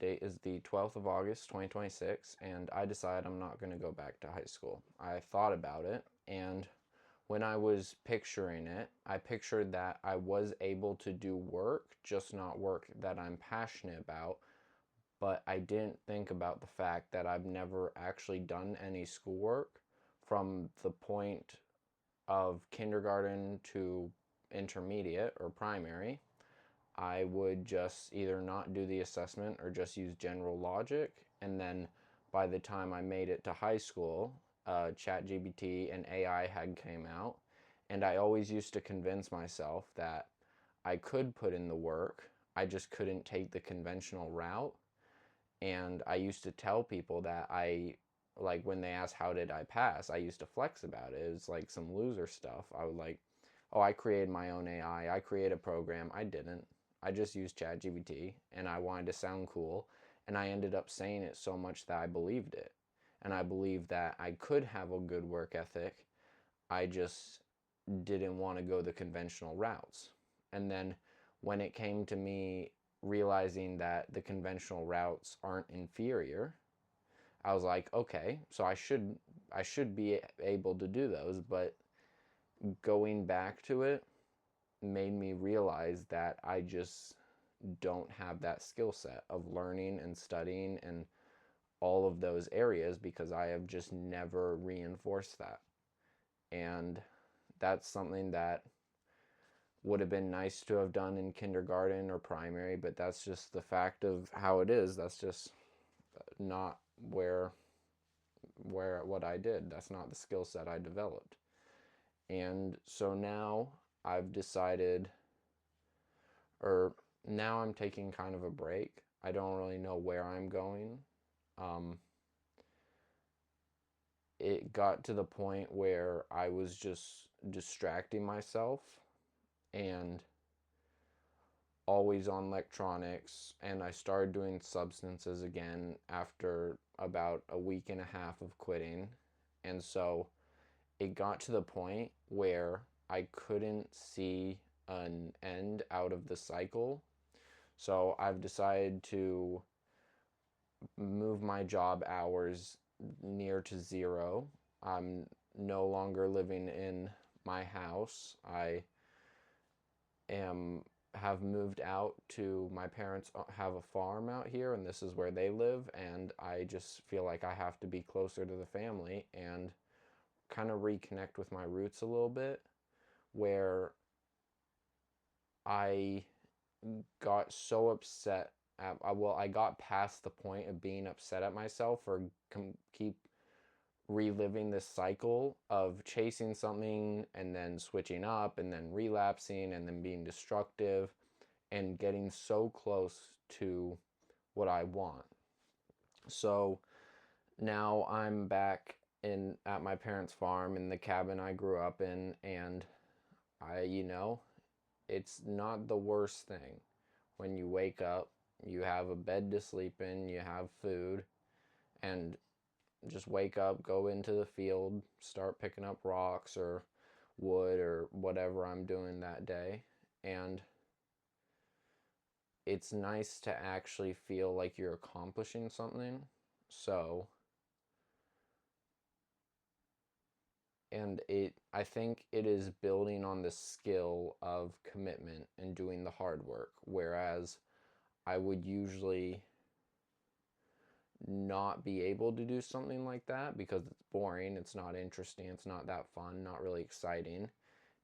date is the 12th of August, 2026, and I decide I'm not going to go back to high school. I thought about it, and when I was picturing it, I pictured that I was able to do work, just not work that I'm passionate about. But I didn't think about the fact that I've never actually done any schoolwork from the point of kindergarten to intermediate or primary. I would just either not do the assessment or just use general logic. And then by the time I made it to high school, ChatGPT and AI had came out. And I always used to convince myself that I could put in the work, I just couldn't take the conventional route. And I used to tell people that like when they asked how did I pass, I used to flex about it. It was like some loser stuff. I would like, oh, I created my own AI. I created a program. I didn't. I just used ChatGPT and I wanted to sound cool. And I ended up saying it so much that I believed it. And I believed that I could have a good work ethic. I just didn't want to go the conventional routes. And then when it came to me realizing that the conventional routes aren't inferior, I was like, okay, so I should be able to do those, but going back to it made me realize that I just don't have that skill set of learning and studying and all of those areas because I have just never reinforced that. And that's something that would have been nice to have done in kindergarten or primary, but that's just the fact of how it is. That's just not where what I did. That's not the skill set I developed. And so now I've decided, or now I'm taking kind of a break. I don't really know where I'm going. Um, it got to the point where I was just distracting myself and always on electronics, and I started doing substances again after about a week and a half of quitting. And so it got to the point where I couldn't see an end out of the cycle. So I've decided to move my job hours near to zero. I'm no longer living in my house. I am have moved out to my parents have a farm out here and this is where they live, and I just feel like I have to be closer to the family and kind of reconnect with my roots a little bit, where I got so upset at, well, I got past the point of being upset at myself for keep reliving this cycle of chasing something and then switching up and then relapsing and then being destructive and getting so close to what I want. So now I'm back in at my parents' farm in the cabin I grew up in, and it's not the worst thing. When you wake up, you have a bed to sleep in, you have food, and just wake up, go into the field, start picking up rocks or wood or whatever I'm doing that day. And it's nice to actually feel like you're accomplishing something. So, and I think it is building on the skill of commitment and doing the hard work, whereas I would usually not be able to do something like that because it's boring, it's not interesting, it's not that fun, not really exciting.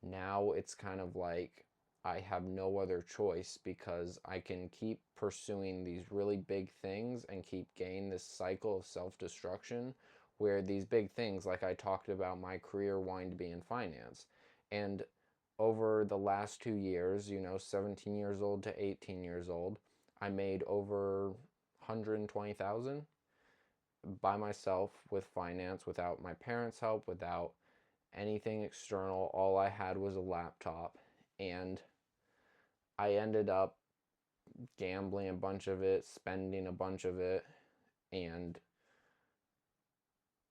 Now it's kind of like I have no other choice because I can keep pursuing these really big things and keep gaining this cycle of self-destruction where these big things, like I talked about my career wanting to be in finance. And over the last 2 years, 17 years old to 18 years old, I made over 120,000 by myself with finance without my parents' help, without anything external. All I had was a laptop, and I ended up gambling a bunch of it, spending a bunch of it, and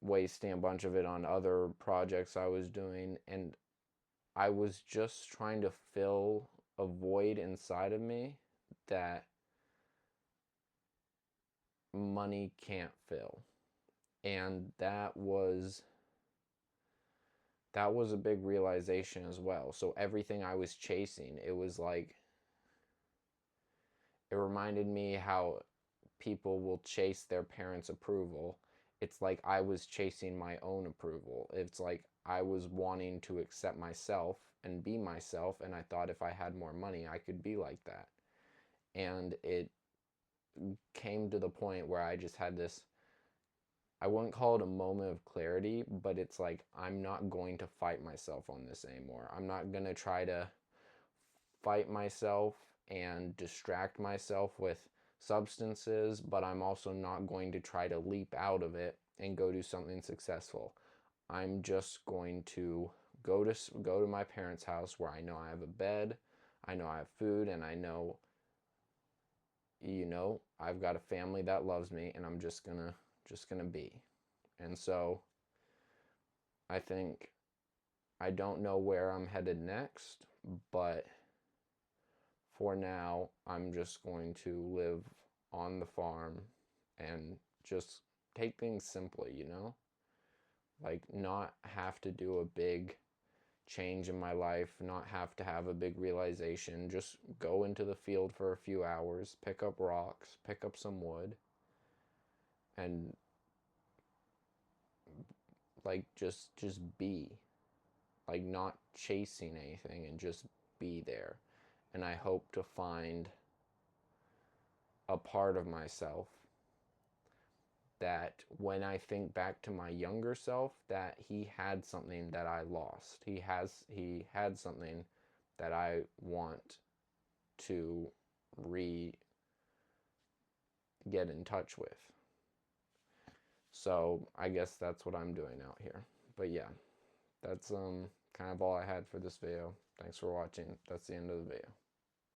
wasting a bunch of it on other projects I was doing. And I was just trying to fill a void inside of me that money can't fill. And that was a big realization as well. So everything I was chasing, it was like, it reminded me how people will chase their parents' approval. It's like I was chasing my own approval. It's like I was wanting to accept myself and be myself, and I thought if I had more money, I could be like that. And it came to the point where I just had this, I wouldn't call it a moment of clarity, but it's like I'm not going to fight myself on this anymore. I'm not going to try to fight myself and distract myself with substances, but I'm also not going to try to leap out of it and go do something successful. I'm just going to go to my parents' house where I know I have a bed, I know I have food, and I know, I've got a family that loves me, and I'm just gonna be. And so I think, I don't know where I'm headed next, but for now, I'm just going to live on the farm and just take things simply. Like, not have to do a big change in my life, not have to have a big realization, just go into the field for a few hours, pick up rocks, pick up some wood, and like just be, like, not chasing anything, and just be there. And I hope to find a part of myself that when I think back to my younger self, that he had something that I lost. He had something that I want to re get in touch with. So I guess that's what I'm doing out here. But yeah, that's kind of all I had for this video. Thanks for watching. That's the end of the video.